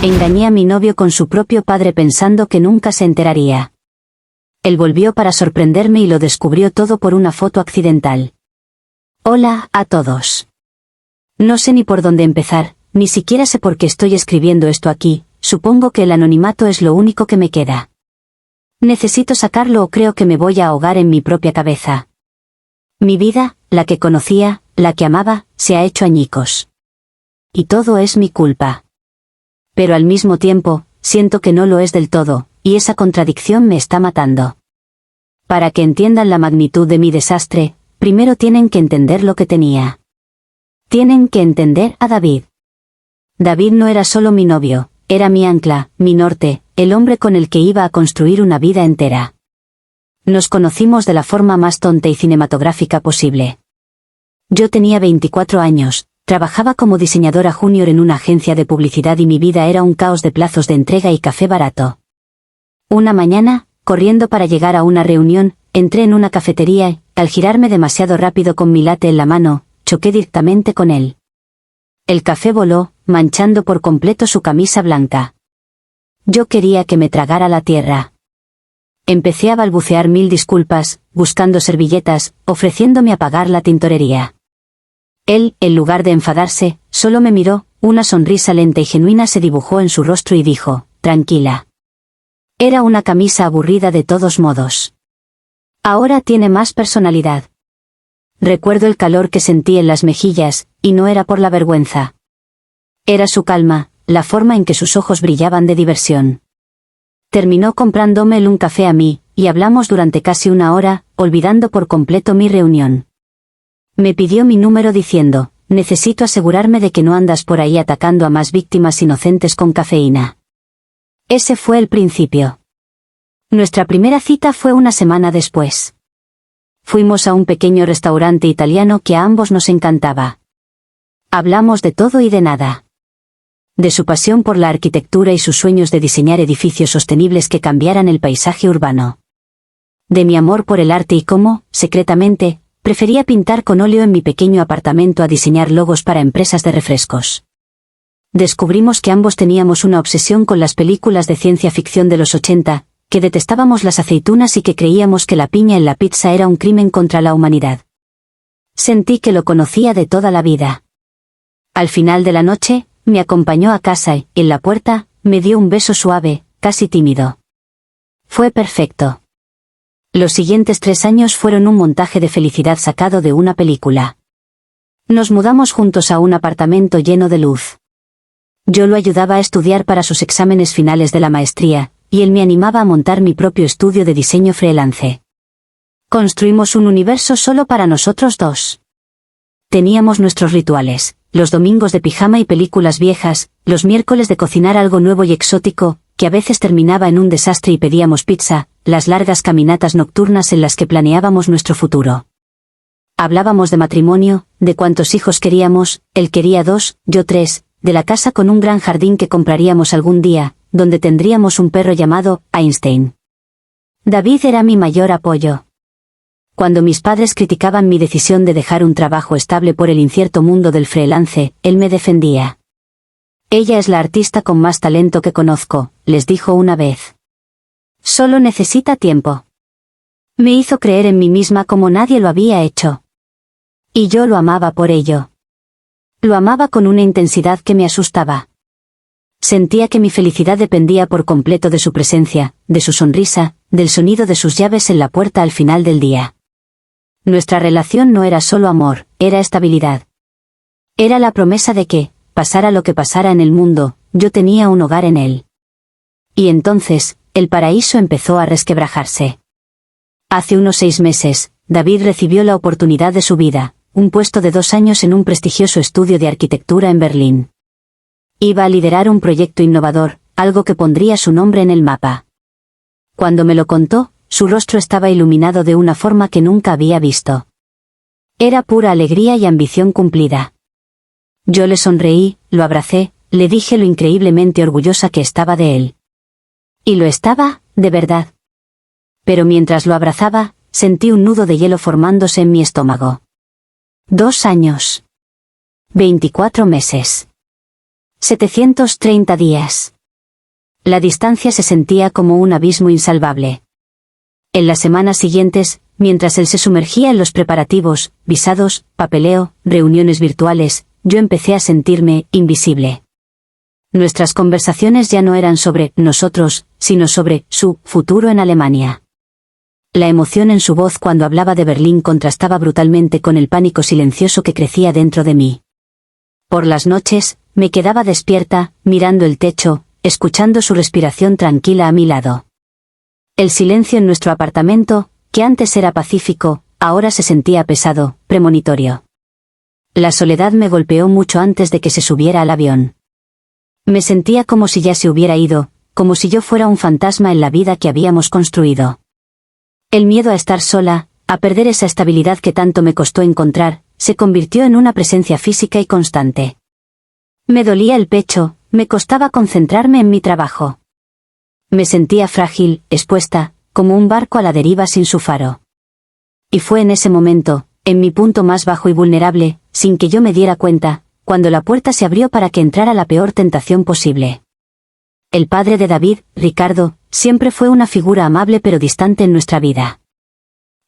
Engañé a mi novio con su propio padre pensando que nunca se enteraría. Él volvió para sorprenderme y lo descubrió todo por una foto accidental. Hola a todos. No sé ni por dónde empezar, ni siquiera sé por qué estoy escribiendo esto aquí, supongo que el anonimato es lo único que me queda. Necesito sacarlo o creo que me voy a ahogar en mi propia cabeza. Mi vida, la que conocía, la que amaba, se ha hecho añicos. Y todo es mi culpa. Pero al mismo tiempo, siento que no lo es del todo, y esa contradicción me está matando. Para que entiendan la magnitud de mi desastre, primero tienen que entender lo que tenía. Tienen que entender a David. David no era solo mi novio, era mi ancla, mi norte, el hombre con el que iba a construir una vida entera. Nos conocimos de la forma más tonta y cinematográfica posible. Yo tenía 24 años, trabajaba como diseñadora junior en una agencia de publicidad y mi vida era un caos de plazos de entrega y café barato. Una mañana, corriendo para llegar a una reunión, entré en una cafetería y, al girarme demasiado rápido con mi latte en la mano, choqué directamente con él. El café voló, manchando por completo su camisa blanca. Yo quería que me tragara la tierra. Empecé a balbucear mil disculpas, buscando servilletas, ofreciéndome a pagar la tintorería. Él, en lugar de enfadarse, solo me miró, una sonrisa lenta y genuina se dibujó en su rostro y dijo, tranquila. Era una camisa aburrida de todos modos. Ahora tiene más personalidad. Recuerdo el calor que sentí en las mejillas, y no era por la vergüenza. Era su calma, la forma en que sus ojos brillaban de diversión. Terminó comprándome un café a mí, y hablamos durante casi una hora, olvidando por completo mi reunión. Me pidió mi número diciendo, necesito asegurarme de que no andas por ahí atacando a más víctimas inocentes con cafeína. Ese fue el principio. Nuestra primera cita fue una semana después. Fuimos a un pequeño restaurante italiano que a ambos nos encantaba. Hablamos de todo y de nada. De su pasión por la arquitectura y sus sueños de diseñar edificios sostenibles que cambiaran el paisaje urbano. De mi amor por el arte y cómo, secretamente, prefería pintar con óleo en mi pequeño apartamento a diseñar logos para empresas de refrescos. Descubrimos que ambos teníamos una obsesión con las películas de ciencia ficción de los 80, que detestábamos las aceitunas y que creíamos que la piña en la pizza era un crimen contra la humanidad. Sentí que lo conocía de toda la vida. Al final de la noche, me acompañó a casa y, en la puerta, me dio un beso suave, casi tímido. Fue perfecto. Los siguientes 3 años fueron un montaje de felicidad sacado de una película. Nos mudamos juntos a un apartamento lleno de luz. Yo lo ayudaba a estudiar para sus exámenes finales de la maestría, y él me animaba a montar mi propio estudio de diseño freelance. Construimos un universo solo para nosotros dos. Teníamos nuestros rituales, los domingos de pijama y películas viejas, los miércoles de cocinar algo nuevo y exótico, que a veces terminaba en un desastre y pedíamos pizza, las largas caminatas nocturnas en las que planeábamos nuestro futuro. Hablábamos de matrimonio, de cuántos hijos queríamos, él quería 2, yo 3, de la casa con un gran jardín que compraríamos algún día, donde tendríamos un perro llamado Einstein. David era mi mayor apoyo. Cuando mis padres criticaban mi decisión de dejar un trabajo estable por el incierto mundo del freelance, él me defendía. Ella es la artista con más talento que conozco, les dijo una vez. Solo necesita tiempo. Me hizo creer en mí misma como nadie lo había hecho. Y yo lo amaba por ello. Lo amaba con una intensidad que me asustaba. Sentía que mi felicidad dependía por completo de su presencia, de su sonrisa, del sonido de sus llaves en la puerta al final del día. Nuestra relación no era solo amor, era estabilidad. Era la promesa de que, pasara lo que pasara en el mundo, yo tenía un hogar en él. Y entonces, el paraíso empezó a resquebrajarse. Hace unos 6 meses, David recibió la oportunidad de su vida, un puesto de 2 años en un prestigioso estudio de arquitectura en Berlín. Iba a liderar un proyecto innovador, algo que pondría su nombre en el mapa. Cuando me lo contó, su rostro estaba iluminado de una forma que nunca había visto. Era pura alegría y ambición cumplida. Yo le sonreí, lo abracé, le dije lo increíblemente orgullosa que estaba de él. Y lo estaba, de verdad. Pero mientras lo abrazaba, sentí un nudo de hielo formándose en mi estómago. 2 años. 24 meses. 730 días. La distancia se sentía como un abismo insalvable. En las semanas siguientes, mientras él se sumergía en los preparativos, visados, papeleo, reuniones virtuales, yo empecé a sentirme invisible. Nuestras conversaciones ya no eran sobre nosotros, sino sobre su futuro en Alemania. La emoción en su voz cuando hablaba de Berlín contrastaba brutalmente con el pánico silencioso que crecía dentro de mí. Por las noches, me quedaba despierta, mirando el techo, escuchando su respiración tranquila a mi lado. El silencio en nuestro apartamento, que antes era pacífico, ahora se sentía pesado, premonitorio. La soledad me golpeó mucho antes de que se subiera al avión. Me sentía como si ya se hubiera ido, como si yo fuera un fantasma en la vida que habíamos construido. El miedo a estar sola, a perder esa estabilidad que tanto me costó encontrar, se convirtió en una presencia física y constante. Me dolía el pecho, me costaba concentrarme en mi trabajo. Me sentía frágil, expuesta, como un barco a la deriva sin su faro. Y fue en ese momento, en mi punto más bajo y vulnerable, sin que yo me diera cuenta, cuando la puerta se abrió para que entrara la peor tentación posible. El padre de David, Ricardo, siempre fue una figura amable pero distante en nuestra vida.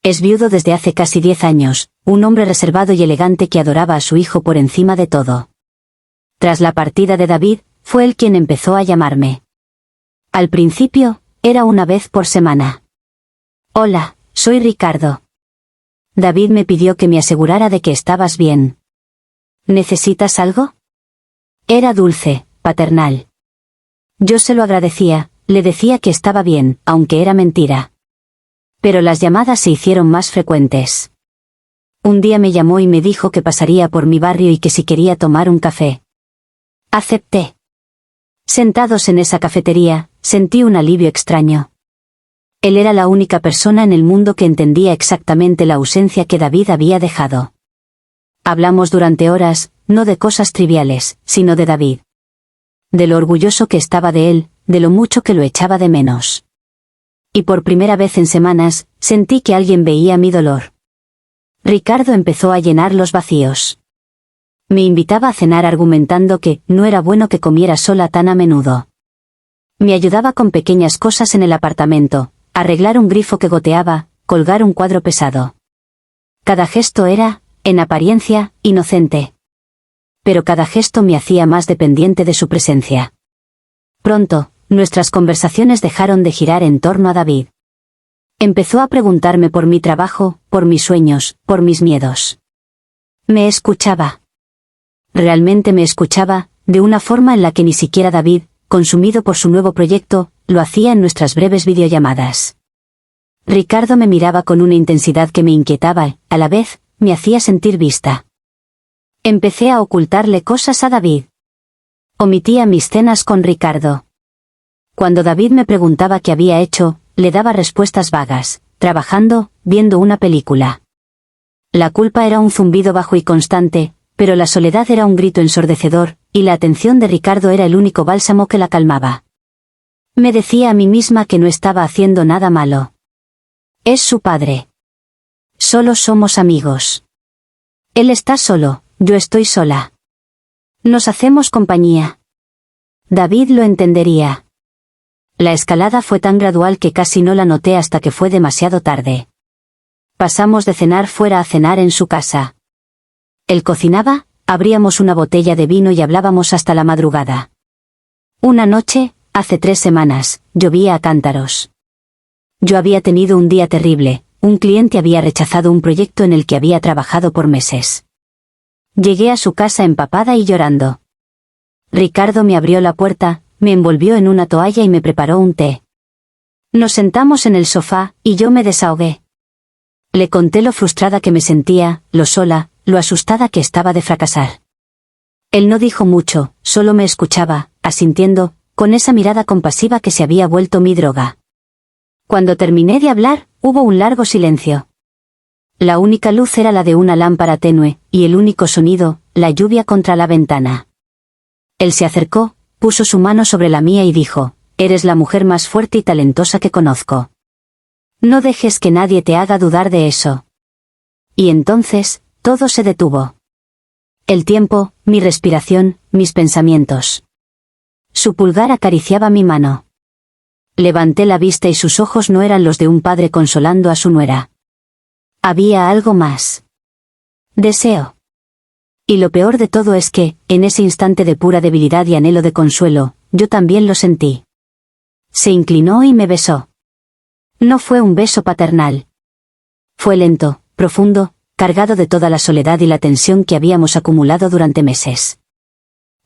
Es viudo desde hace casi 10 años, un hombre reservado y elegante que adoraba a su hijo por encima de todo. Tras la partida de David, fue él quien empezó a llamarme. Al principio, era una vez por semana. Hola, soy Ricardo. David me pidió que me asegurara de que estabas bien. ¿Necesitas algo? Era dulce, paternal. Yo se lo agradecía, le decía que estaba bien, aunque era mentira. Pero las llamadas se hicieron más frecuentes. Un día me llamó y me dijo que pasaría por mi barrio y que si quería tomar un café. Acepté. Sentados en esa cafetería, sentí un alivio extraño. Él era la única persona en el mundo que entendía exactamente la ausencia que David había dejado. Hablamos durante horas, no de cosas triviales, sino de David. De lo orgulloso que estaba de él, de lo mucho que lo echaba de menos. Y por primera vez en semanas, sentí que alguien veía mi dolor. Ricardo empezó a llenar los vacíos. Me invitaba a cenar argumentando que no era bueno que comiera sola tan a menudo. Me ayudaba con pequeñas cosas en el apartamento, arreglar un grifo que goteaba, colgar un cuadro pesado. Cada gesto era, en apariencia, inocente. Pero cada gesto me hacía más dependiente de su presencia. Pronto, nuestras conversaciones dejaron de girar en torno a David. Empezó a preguntarme por mi trabajo, por mis sueños, por mis miedos. Me escuchaba. Realmente me escuchaba, de una forma en la que ni siquiera David, consumido por su nuevo proyecto, lo hacía en nuestras breves videollamadas. Ricardo me miraba con una intensidad que me inquietaba, a la vez, me hacía sentir vista. Empecé a ocultarle cosas a David. Omitía mis cenas con Ricardo. Cuando David me preguntaba qué había hecho, le daba respuestas vagas, trabajando, viendo una película. La culpa era un zumbido bajo y constante, pero la soledad era un grito ensordecedor, y la atención de Ricardo era el único bálsamo que la calmaba. Me decía a mí misma que no estaba haciendo nada malo. Es su padre. Solo somos amigos. Él está solo, yo estoy sola. Nos hacemos compañía. David lo entendería. La escalada fue tan gradual que casi no la noté hasta que fue demasiado tarde. Pasamos de cenar fuera a cenar en su casa. Él cocinaba, abríamos una botella de vino y hablábamos hasta la madrugada. Una noche, hace 3 semanas, llovía a cántaros. Yo había tenido un día terrible, un cliente había rechazado un proyecto en el que había trabajado por meses. Llegué a su casa empapada y llorando. Ricardo me abrió la puerta, me envolvió en una toalla y me preparó un té. Nos sentamos en el sofá, y yo me desahogué. Le conté lo frustrada que me sentía, lo sola, lo asustada que estaba de fracasar. Él no dijo mucho, solo me escuchaba, asintiendo, con esa mirada compasiva que se había vuelto mi droga. Cuando terminé de hablar, hubo un largo silencio. La única luz era la de una lámpara tenue, y el único sonido, la lluvia contra la ventana. Él se acercó, puso su mano sobre la mía y dijo, «Eres la mujer más fuerte y talentosa que conozco. No dejes que nadie te haga dudar de eso». Y entonces, todo se detuvo. El tiempo, mi respiración, mis pensamientos. Su pulgar acariciaba mi mano. Levanté la vista y sus ojos no eran los de un padre consolando a su nuera. Había algo más. Deseo. Y lo peor de todo es que, en ese instante de pura debilidad y anhelo de consuelo, yo también lo sentí. Se inclinó y me besó. No fue un beso paternal. Fue lento, profundo, cargado de toda la soledad y la tensión que habíamos acumulado durante meses.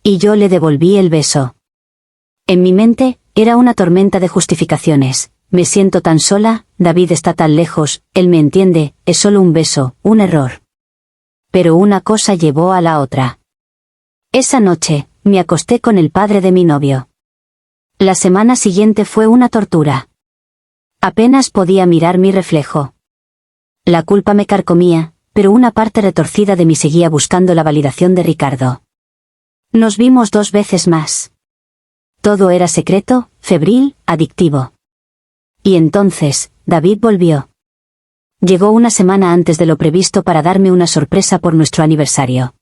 Y yo le devolví el beso. En mi mente, era una tormenta de justificaciones. Me siento tan sola, David está tan lejos, él me entiende, es solo un beso, un error. Pero una cosa llevó a la otra. Esa noche, me acosté con el padre de mi novio. La semana siguiente fue una tortura. Apenas podía mirar mi reflejo. La culpa me carcomía, pero una parte retorcida de mí seguía buscando la validación de Ricardo. Nos vimos 2 veces más. Todo era secreto, febril, adictivo. Y entonces, David volvió. Llegó una semana antes de lo previsto para darme una sorpresa por nuestro aniversario.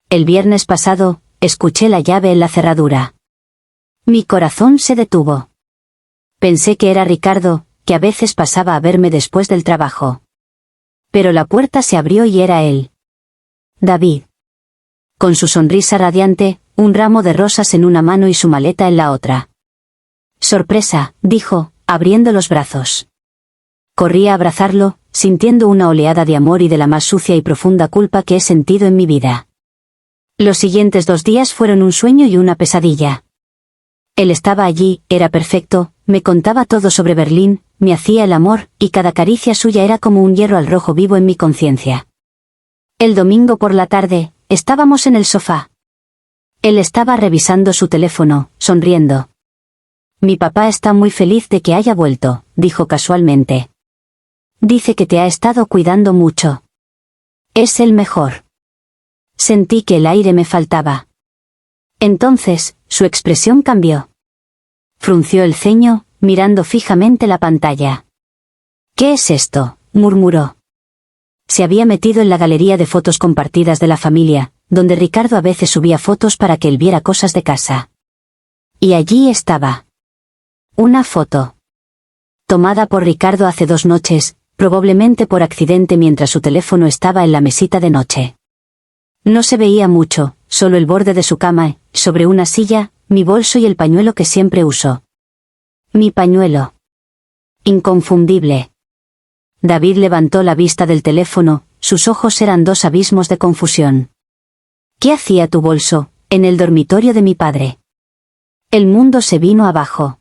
El viernes pasado, escuché la llave en la cerradura. Mi corazón se detuvo. Pensé que era Ricardo, que a veces pasaba a verme después del trabajo. Pero la puerta se abrió y era él. David. Con su sonrisa radiante, un ramo de rosas en una mano y su maleta en la otra. Sorpresa, dijo, abriendo los brazos. Corrí a abrazarlo, sintiendo una oleada de amor y de la más sucia y profunda culpa que he sentido en mi vida. Los siguientes 2 días fueron un sueño y una pesadilla. Él estaba allí, era perfecto, me contaba todo sobre Berlín, me hacía el amor, y cada caricia suya era como un hierro al rojo vivo en mi conciencia. El domingo por la tarde, estábamos en el sofá. Él estaba revisando su teléfono, sonriendo. Mi papá está muy feliz de que haya vuelto, dijo casualmente. Dice que te ha estado cuidando mucho. Es el mejor. Sentí que el aire me faltaba. Entonces, su expresión cambió. Frunció el ceño, mirando fijamente la pantalla. ¿Qué es esto?, murmuró. Se había metido en la galería de fotos compartidas de la familia, donde Ricardo a veces subía fotos para que él viera cosas de casa. Y allí estaba. Una foto. Tomada por Ricardo hace 2 noches, probablemente por accidente mientras su teléfono estaba en la mesita de noche. No se veía mucho, solo el borde de su cama, sobre una silla, mi bolso y el pañuelo que siempre uso. Mi pañuelo. Inconfundible. David levantó la vista del teléfono, sus ojos eran 2 abismos de confusión. ¿Qué hacía tu bolso, en el dormitorio de mi padre? El mundo se vino abajo.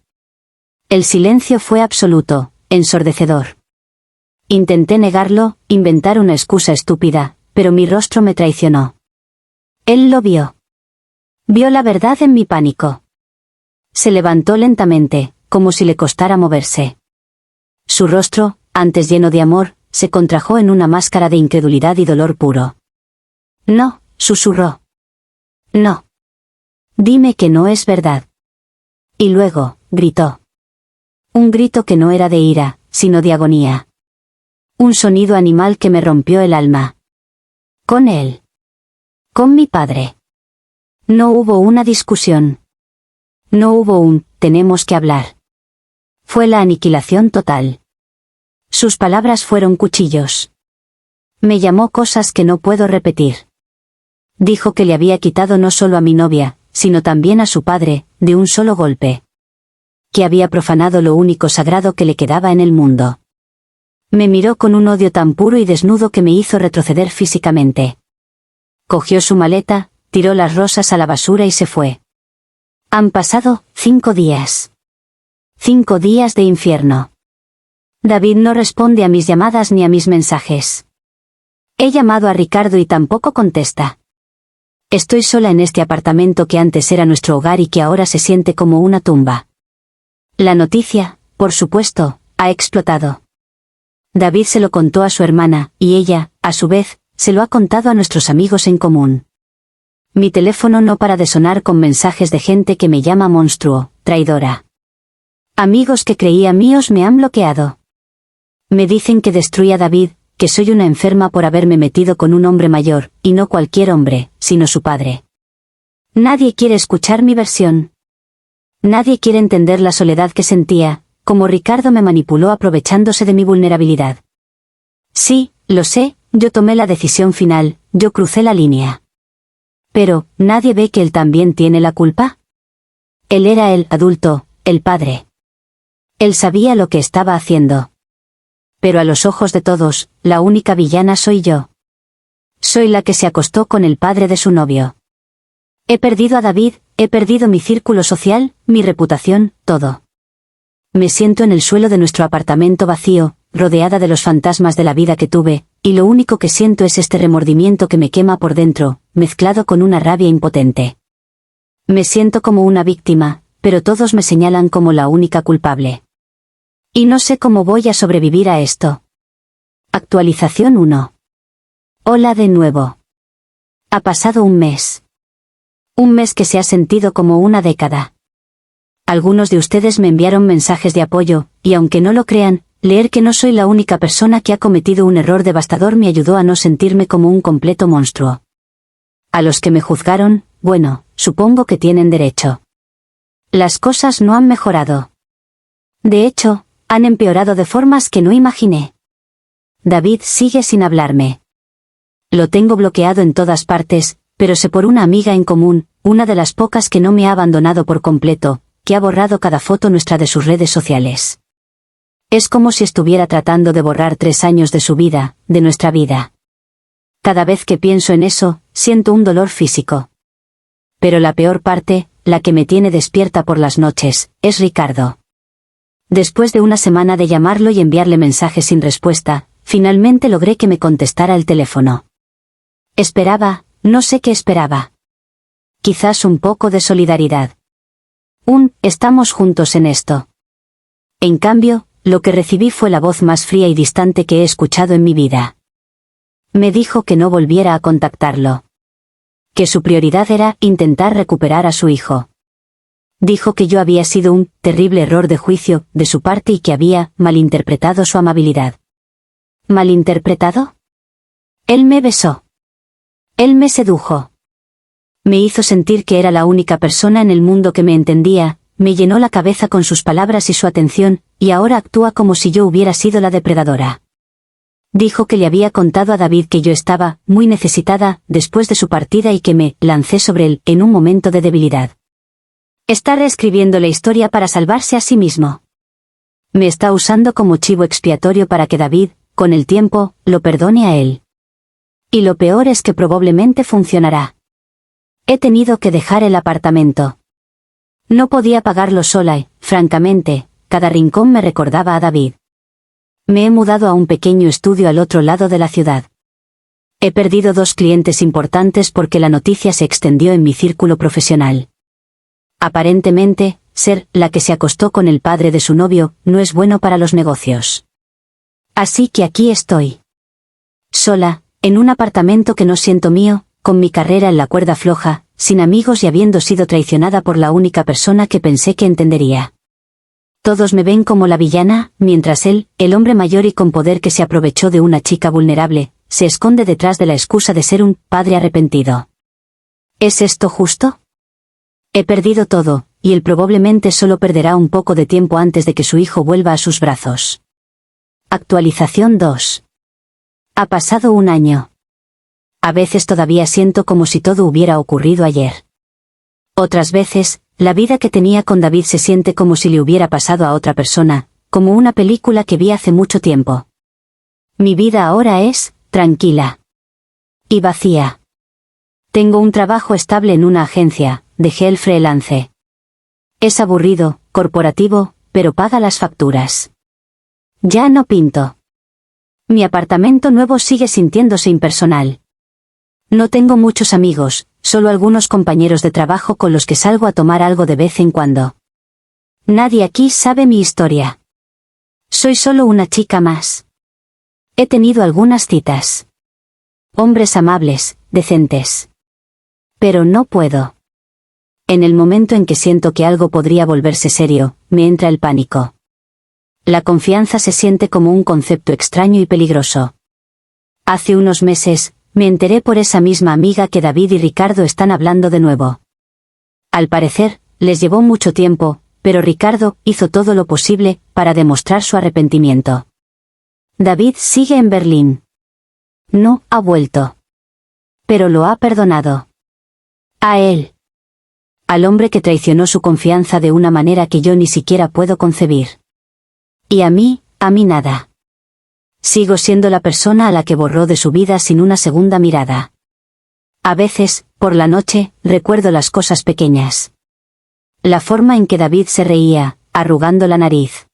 El silencio fue absoluto, ensordecedor. Intenté negarlo, inventar una excusa estúpida, pero mi rostro me traicionó. Él lo vio. Vio la verdad en mi pánico. Se levantó lentamente, como si le costara moverse. Su rostro, antes lleno de amor, se contrajo en una máscara de incredulidad y dolor puro. No, susurró. No. Dime que no es verdad. Y luego, gritó. Un grito que no era de ira, sino de agonía. Un sonido animal que me rompió el alma. Con él. Con mi padre. No hubo una discusión. No hubo un, tenemos que hablar. Fue la aniquilación total. Sus palabras fueron cuchillos. Me llamó cosas que no puedo repetir. Dijo que le había quitado no solo a mi novia, sino también a su padre, de un solo golpe. Que había profanado lo único sagrado que le quedaba en el mundo. Me miró con un odio tan puro y desnudo que me hizo retroceder físicamente. Cogió su maleta, tiró las rosas a la basura y se fue. Han pasado 5 días. 5 días de infierno. David no responde a mis llamadas ni a mis mensajes. He llamado a Ricardo y tampoco contesta. Estoy sola en este apartamento que antes era nuestro hogar y que ahora se siente como una tumba. La noticia, por supuesto, ha explotado. David se lo contó a su hermana, y ella, a su vez, se lo ha contado a nuestros amigos en común. Mi teléfono no para de sonar con mensajes de gente que me llama monstruo, traidora. Amigos que creía míos me han bloqueado. Me dicen que destruí a David, que soy una enferma por haberme metido con un hombre mayor, y no cualquier hombre, sino su padre. Nadie quiere escuchar mi versión. Nadie quiere entender la soledad que sentía, como Ricardo me manipuló aprovechándose de mi vulnerabilidad. Sí, lo sé, yo tomé la decisión final, yo crucé la línea. Pero, ¿nadie ve que él también tiene la culpa? Él era el adulto, el padre. Él sabía lo que estaba haciendo. Pero a los ojos de todos, la única villana soy yo. Soy la que se acostó con el padre de su novio. He perdido a David, he perdido mi círculo social, mi reputación, todo. Me siento en el suelo de nuestro apartamento vacío, rodeada de los fantasmas de la vida que tuve, y lo único que siento es este remordimiento que me quema por dentro, mezclado con una rabia impotente. Me siento como una víctima, pero todos me señalan como la única culpable. Y no sé cómo voy a sobrevivir a esto. Actualización 1. Hola de nuevo. Ha pasado un mes. Un mes que se ha sentido como una década. Algunos de ustedes me enviaron mensajes de apoyo, y aunque no lo crean, leer que no soy la única persona que ha cometido un error devastador me ayudó a no sentirme como un completo monstruo. A los que me juzgaron, bueno, supongo que tienen derecho. Las cosas no han mejorado. De hecho, han empeorado de formas que no imaginé. David sigue sin hablarme. Lo tengo bloqueado en todas partes, pero sé por una amiga en común, una de las pocas que no me ha abandonado por completo, que ha borrado cada foto nuestra de sus redes sociales. Es como si estuviera tratando de borrar 3 años de su vida, de nuestra vida. Cada vez que pienso en eso, siento un dolor físico. Pero la peor parte, la que me tiene despierta por las noches, es Ricardo. Después de una semana de llamarlo y enviarle mensajes sin respuesta, finalmente logré que me contestara el teléfono. Esperaba, no sé qué esperaba. Quizás un poco de solidaridad. Estamos juntos en esto. En cambio, lo que recibí fue la voz más fría y distante que he escuchado en mi vida. Me dijo que no volviera a contactarlo. Que su prioridad era intentar recuperar a su hijo. Dijo que yo había sido un terrible error de juicio de su parte y que había malinterpretado su amabilidad. ¿Malinterpretado? Él me besó. Él me sedujo. Me hizo sentir que era la única persona en el mundo que me entendía, me llenó la cabeza con sus palabras y su atención, y ahora actúa como si yo hubiera sido la depredadora. Dijo que le había contado a David que yo estaba muy necesitada después de su partida y que me lancé sobre él en un momento de debilidad. Está reescribiendo la historia para salvarse a sí mismo. Me está usando como chivo expiatorio para que David, con el tiempo, lo perdone a él. Y lo peor es que probablemente funcionará. He tenido que dejar el apartamento. No podía pagarlo sola y, francamente, cada rincón me recordaba a David. Me he mudado a un pequeño estudio al otro lado de la ciudad. He perdido 2 clientes importantes porque la noticia se extendió en mi círculo profesional. Aparentemente, ser la que se acostó con el padre de su novio no es bueno para los negocios. Así que aquí estoy. Sola, en un apartamento que no siento mío, con mi carrera en la cuerda floja, sin amigos y habiendo sido traicionada por la única persona que pensé que entendería. Todos me ven como la villana, mientras él, el hombre mayor y con poder que se aprovechó de una chica vulnerable, se esconde detrás de la excusa de ser un padre arrepentido. ¿Es esto justo? He perdido todo, y él probablemente solo perderá un poco de tiempo antes de que su hijo vuelva a sus brazos. Actualización 2. Ha pasado un año. A veces todavía siento como si todo hubiera ocurrido ayer. Otras veces, la vida que tenía con David se siente como si le hubiera pasado a otra persona, como una película que vi hace mucho tiempo. Mi vida ahora es tranquila y vacía. Tengo un trabajo estable en una agencia, dejé el freelance. Es aburrido, corporativo, pero paga las facturas. Ya no pinto. Mi apartamento nuevo sigue sintiéndose impersonal. No tengo muchos amigos, solo algunos compañeros de trabajo con los que salgo a tomar algo de vez en cuando. Nadie aquí sabe mi historia. Soy solo una chica más. He tenido algunas citas. Hombres amables, decentes. Pero no puedo. En el momento en que siento que algo podría volverse serio, me entra el pánico. La confianza se siente como un concepto extraño y peligroso. Hace unos meses, me enteré por esa misma amiga que David y Ricardo están hablando de nuevo. Al parecer, les llevó mucho tiempo, pero Ricardo hizo todo lo posible para demostrar su arrepentimiento. David sigue en Berlín. No ha vuelto. Pero lo ha perdonado. A él. Al hombre que traicionó su confianza de una manera que yo ni siquiera puedo concebir. Y a mí nada. Sigo siendo la persona a la que borró de su vida sin una segunda mirada. A veces, por la noche, recuerdo las cosas pequeñas. La forma en que David se reía, arrugando la nariz.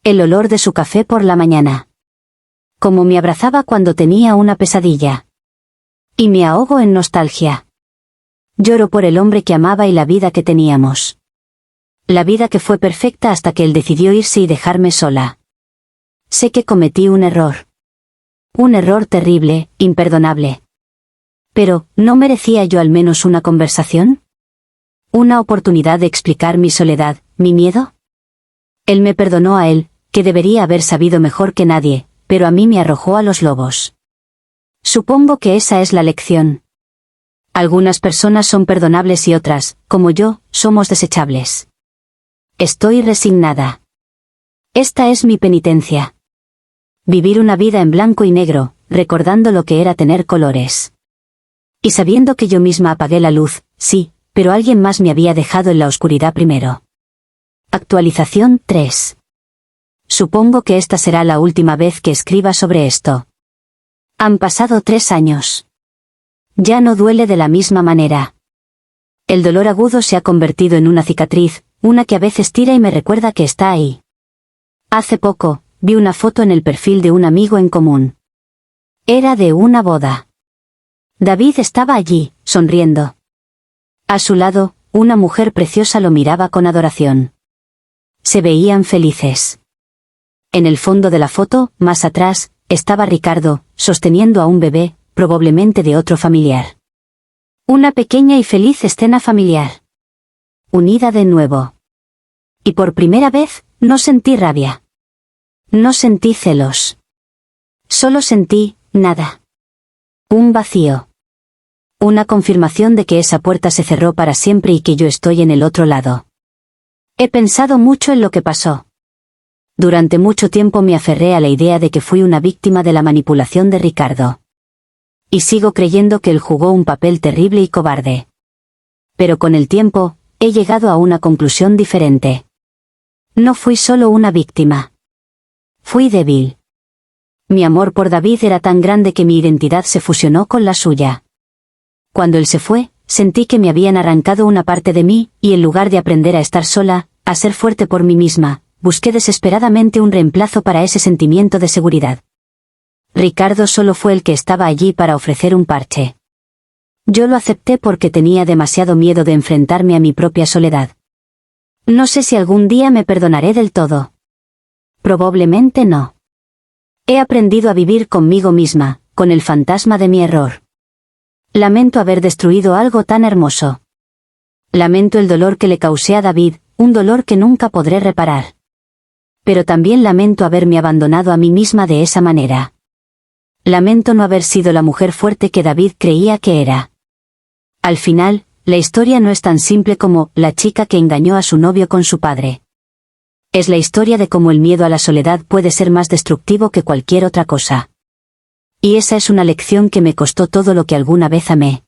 El olor de su café por la mañana. Como me abrazaba cuando tenía una pesadilla. Y me ahogo en nostalgia. Lloro por el hombre que amaba y la vida que teníamos. La vida que fue perfecta hasta que él decidió irse y dejarme sola. Sé que cometí un error. Un error terrible, imperdonable. Pero, ¿no merecía yo al menos una conversación? ¿Una oportunidad de explicar mi soledad, mi miedo? Él me perdonó a él, que debería haber sabido mejor que nadie, pero a mí me arrojó a los lobos. Supongo que esa es la lección. Algunas personas son perdonables y otras, como yo, somos desechables. Estoy resignada. Esta es mi penitencia. Vivir una vida en blanco y negro, recordando lo que era tener colores. Y sabiendo que yo misma apagué la luz, sí, pero alguien más me había dejado en la oscuridad primero. Actualización 3. Supongo que esta será la última vez que escriba sobre esto. Han pasado 3 años. Ya no duele de la misma manera. El dolor agudo se ha convertido en una cicatriz, una que a veces tira y me recuerda que está ahí. Hace poco, vi una foto en el perfil de un amigo en común. Era de una boda. David estaba allí, sonriendo. A su lado, una mujer preciosa lo miraba con adoración. Se veían felices. En el fondo de la foto, más atrás, estaba Ricardo, sosteniendo a un bebé, probablemente de otro familiar. Una pequeña y feliz escena familiar. Unida de nuevo. Y por primera vez, no sentí rabia. No sentí celos. Solo sentí, nada. Un vacío. Una confirmación de que esa puerta se cerró para siempre y que yo estoy en el otro lado. He pensado mucho en lo que pasó. Durante mucho tiempo me aferré a la idea de que fui una víctima de la manipulación de Ricardo. Y sigo creyendo que él jugó un papel terrible y cobarde. Pero con el tiempo, he llegado a una conclusión diferente. No fui solo una víctima. Fui débil. Mi amor por David era tan grande que mi identidad se fusionó con la suya. Cuando él se fue, sentí que me habían arrancado una parte de mí, y en lugar de aprender a estar sola, a ser fuerte por mí misma, busqué desesperadamente un reemplazo para ese sentimiento de seguridad. Ricardo solo fue el que estaba allí para ofrecer un parche. Yo lo acepté porque tenía demasiado miedo de enfrentarme a mi propia soledad. No sé si algún día me perdonaré del todo. Probablemente no. He aprendido a vivir conmigo misma, con el fantasma de mi error. Lamento haber destruido algo tan hermoso. Lamento el dolor que le causé a David, un dolor que nunca podré reparar. Pero también lamento haberme abandonado a mí misma de esa manera. Lamento no haber sido la mujer fuerte que David creía que era. Al final, la historia no es tan simple como la chica que engañó a su novio con su padre. Es la historia de cómo el miedo a la soledad puede ser más destructivo que cualquier otra cosa. Y esa es una lección que me costó todo lo que alguna vez amé.